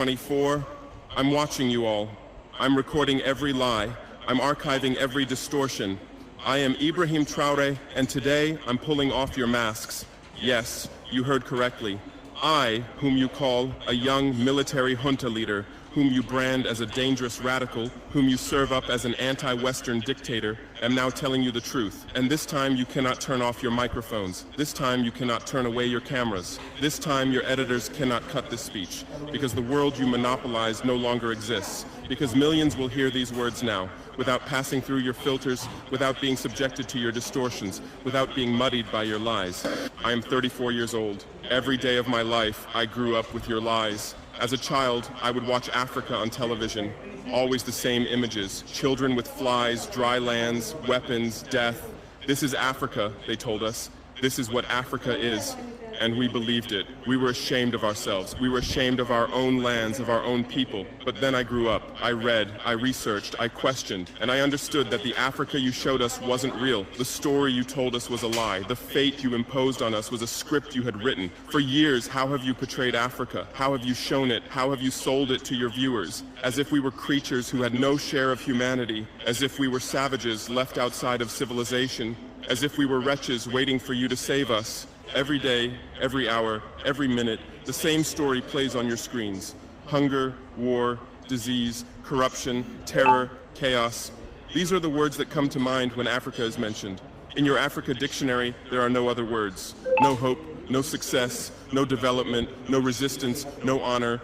24. I'm watching you all. I'm recording every lie. I'm archiving every distortion. I am Ibrahim Traore, and today I'm pulling off your masks. Yes, you heard correctly. I, whom you call a young military junta leader, whom you brand as a dangerous radical, whom you serve up as an anti-Western dictator, am now telling you the truth. And this time you cannot turn off your microphones. This time you cannot turn away your cameras. This time your editors cannot cut this speech, because the world you monopolize no longer exists. Because millions will hear these words now, without passing through your filters, without being subjected to your distortions, without being muddied by your lies. I am 34 years old. Every day of my life, I grew up with your lies. As a child, I would watch Africa on television. Always the same images. Children with flies, dry lands, weapons, death. This is Africa, they told us. This is what Africa is. And we believed it. We were ashamed of ourselves. We were ashamed of our own lands, of our own people. But then I grew up. I read, I researched, I questioned, and I understood that the Africa you showed us wasn't real. The story you told us was a lie. The fate you imposed on us was a script you had written. For years, how have you portrayed Africa? How have you shown it? How have you sold it to your viewers? As if we were creatures who had no share of humanity, as if we were savages left outside of civilization, as if we were wretches waiting for you to save us. Every day, every hour, every minute, the same story plays on your screens. Hunger, war, disease, corruption, terror, chaos. These are the words that come to mind when Africa is mentioned. In your Africa dictionary, there are no other words. No hope, no success, no development, no resistance, no honor.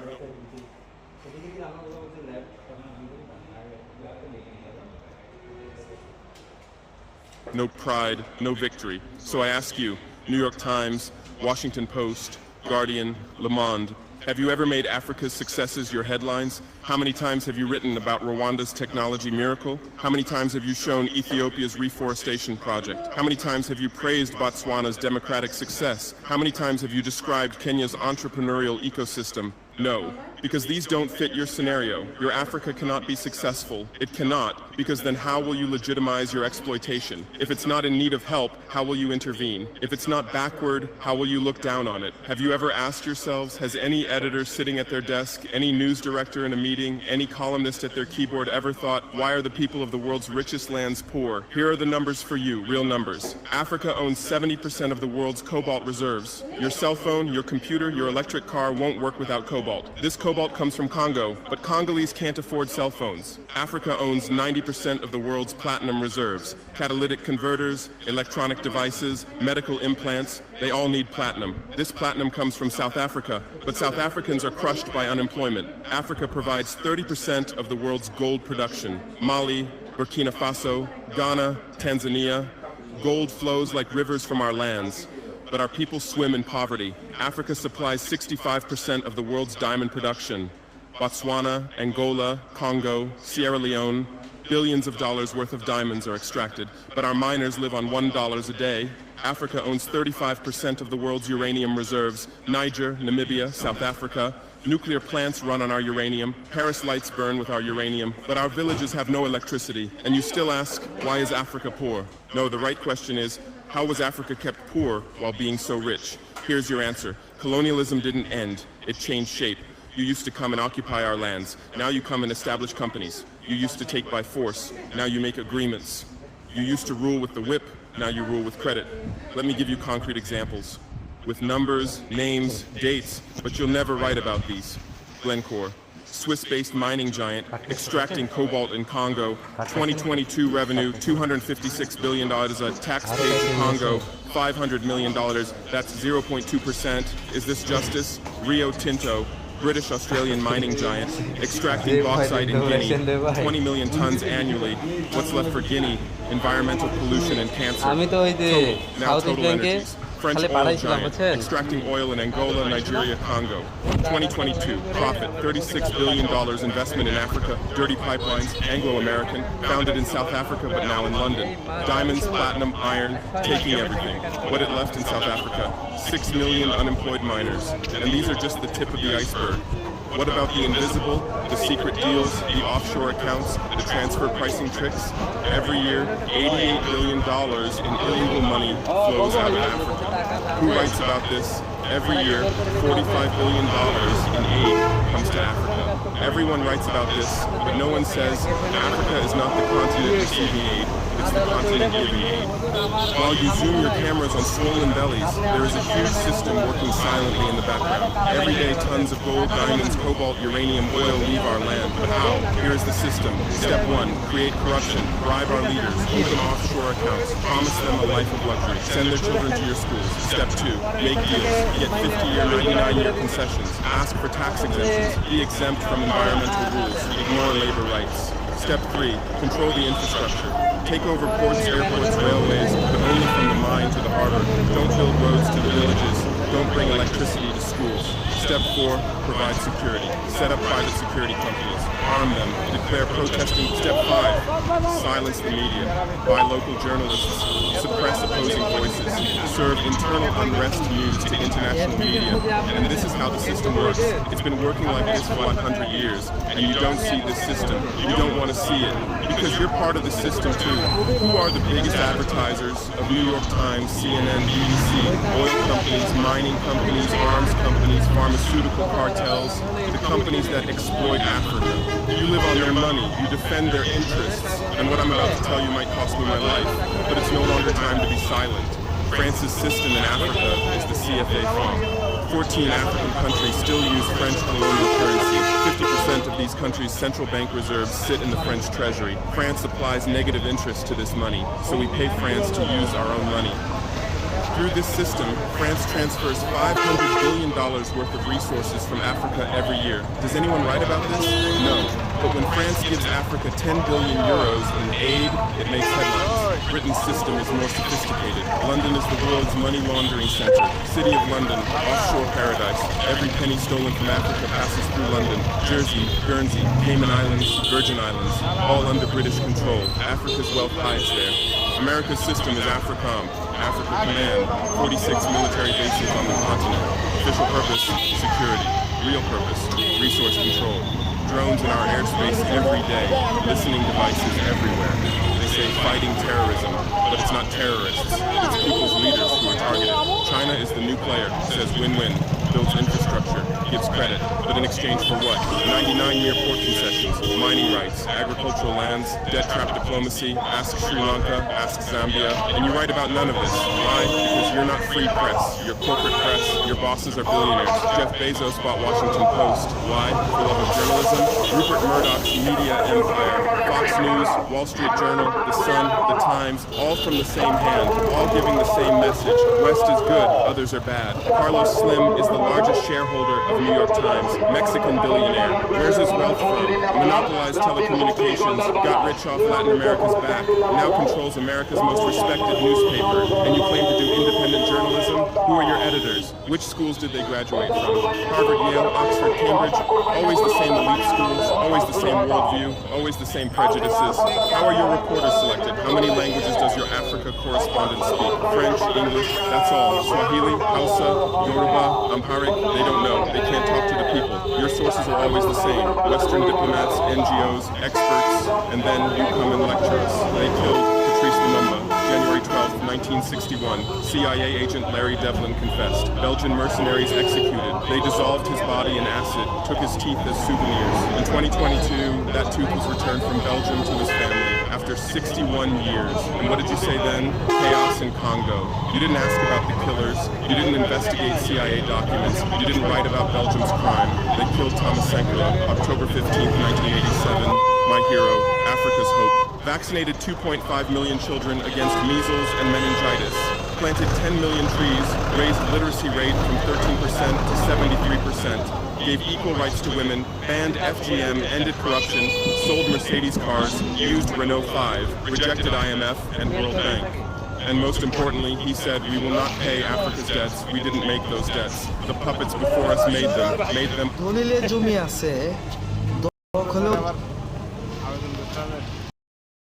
No pride, no victory. So I ask you, New York Times, Washington Post, Guardian, Le Monde, have you ever made Africa's successes your headlines? How many times have you written about Rwanda's technology miracle? How many times have you shown Ethiopia's reforestation project? How many times have you praised Botswana's democratic success? How many times have you described Kenya's entrepreneurial ecosystem? No, because these don't fit your scenario. Your Africa cannot be successful. It cannot, because then how will you legitimize your exploitation? If it's not in need of help, how will you intervene? If it's not backward, how will you look down on it? Have you ever asked yourselves, has any editor sitting at their desk, any news director in a meeting, any columnist at their keyboard ever thought, why are the people of the world's richest lands poor? Here are the numbers for you, real numbers. Africa owns 70% of the world's cobalt reserves. Your cell phone, your computer, your electric car won't work without cobalt. This cobalt comes from Congo, but Congolese can't afford cell phones. Africa owns 90% of the world's platinum reserves. Catalytic converters, electronic devices, medical implants, they all need platinum. This platinum comes from South Africa, but South Africans are crushed by unemployment. Africa provides 30% of the world's gold production. Mali, Burkina Faso, Ghana, Tanzania. Gold flows like rivers from our lands. But our people swim in poverty. Africa supplies 65% of the world's diamond production. Botswana, Angola, Congo, Sierra Leone, billions of dollars worth of diamonds are extracted, but our miners live on $1 a day. Africa owns 35% of the world's uranium reserves. Niger, Namibia, South Africa. Nuclear plants run on our uranium. Paris lights burn with our uranium, but our villages have no electricity. And you still ask, why is Africa poor? No, the right question is, how was Africa kept poor while being so rich? Here's your answer. Colonialism didn't end. It changed shape. You used to come and occupy our lands. Now you come and establish companies. You used to take by force. Now you make agreements. You used to rule with the whip. Now you rule with credit. Let me give you concrete examples. With numbers, names, dates, but you'll never write about these. Glencore, Swiss-based mining giant, extracting cobalt in Congo. 2022 revenue, $256 billion. A tax paid to Congo, $500 million. That's 0.2%. Is this justice? Rio Tinto, British-Australian mining giant, extracting bauxite in Guinea, 20 million tons annually. What's left for Guinea? Environmental pollution and cancer. Total Energies, French oil giant, extracting oil in Angola, Nigeria, Congo. 2022, profit, $36 billion investment in Africa, dirty pipelines, Anglo-American, founded in South Africa but now in London. Diamonds, platinum, iron, taking everything. What it left in South Africa? 6 million unemployed miners. And these are just the tip of the iceberg. What about the invisible, the secret deals, the offshore accounts, the transfer pricing tricks? Every year, $88 billion in illegal money flows out of Africa. Who writes about this? Every year, $45 billion in aid comes to Africa. Everyone writes about this, but no one says Africa is not the continent receiving aid, it's the continent giving aid. While you zoom your cameras on swollen bellies, there is a huge system working silently in the background. Every day, tons of gold, diamonds, cobalt, uranium, oil leave our land. But how? Here is the system. Step 1, create corruption, bribe our leaders, open offshore accounts, promise them a life of luxury, send their children to your schools. Step 2, make deals, get 50-year, 99-year concessions, ask for tax exemptions, be exempt from environmental rules, ignore labor rights. Step 3, control the infrastructure. Take over ports, airports, railways, but only from the mine to the harbor. Don't build roads to the villages. Don't bring electricity to schools. Step 4, provide security. Set up private security companies. Arm them. Declare protesting. Step 5, silence the media. Buy local journalists. Suppress opposing voices. Serve internal unrest news to international media. And this is how the system works. It's been working like this for 100 years, and you don't see this system. You don't want to see it, because you're part of the system too. Who are the biggest advertisers of New York Times, CNN, BBC, oil companies, mining companies, arms companies, pharmaceutical cartels, the companies that exploit Africa? You live on their money, you defend their interests, and what I'm about to tell you might cost me my life, but it's no longer time to be silent. France's system in Africa is the CFA franc. 14 African countries still use French colonial currency. 50% of these countries' central bank reserves sit in the French treasury. France applies negative interest to this money, so we pay France to use our own money. Through this system, France transfers $500 billion worth of resources from Africa every year. Does anyone write about this? No. But when France gives Africa 10 billion euros in aid, it makes headlines. Britain's system is more sophisticated. London is the world's money laundering center. City of London, offshore paradise. Every penny stolen from Africa passes through London. Jersey, Guernsey, Cayman Islands, Virgin Islands, all under British control. Africa's wealth hides there. America's system is AFRICOM, Africa Command, 46 military bases on the continent. Official purpose, security. Real purpose, resource control. Drones in our airspace every day, listening devices everywhere. They say fighting terrorism, but it's not terrorists, it's people's leaders who are targeted. China is the new player, says win-win, builds infrastructure, gives credit, but in exchange for what? 99-year port concessions, mining rights, agricultural lands, debt trap diplomacy, ask Sri Lanka, ask Zambia, and you write about none of this. Why? Because you're not free press, you're corporate press, your bosses are billionaires. Jeff Bezos bought Washington Post. Why? For love of journalism? Rupert Murdoch's media empire, Fox News, Wall Street Journal, The Sun, The Times, all from the same hand, all giving the same message. West is good, others are bad. Carlos Slim is the largest shareholder of New York Times, Mexican billionaire. Where's his wealth from? Monopolized telecommunications, got rich off Latin America's back, now controls America's most respected newspaper, and you claim to do independent journalism? Who are your editors? Which schools did they graduate from? Harvard, Yale, Oxford, Cambridge? Always the same elite schools, always the same worldview, always the same prejudices. How are your reporters selected? How many languages does your Africa correspondent speak? French, English, that's all. Swahili, Hausa, Yoruba, Amharic, they don't know. They can't talk to the people. Your sources are always the same. Western diplomats, NGOs, experts, and then you come and lecture us. They killed Patrice Lumumba. January 12, 1961, CIA agent Larry Devlin confessed. Belgian mercenaries executed. They dissolved his body in acid, took his teeth as souvenirs. In 2022, that tooth was returned from Belgium to his family after 61 years. And what did you say then? Chaos in Congo. You didn't ask about the killers. You didn't investigate CIA documents. You didn't write about Belgium's crime. They killed Tomasenko, October 15, 1987. My hero, Africa's hope. Vaccinated 2.5 million children against measles and meningitis. Planted 10 million trees, raised literacy rate from 13% to 73%. Gave equal rights to women, banned FGM, ended corruption, sold Mercedes cars, used Renault 5, rejected IMF and World Bank. And most importantly, he said, we will not pay Africa's debts. We didn't make those debts. The puppets before us made them. দলিলে জমি আছে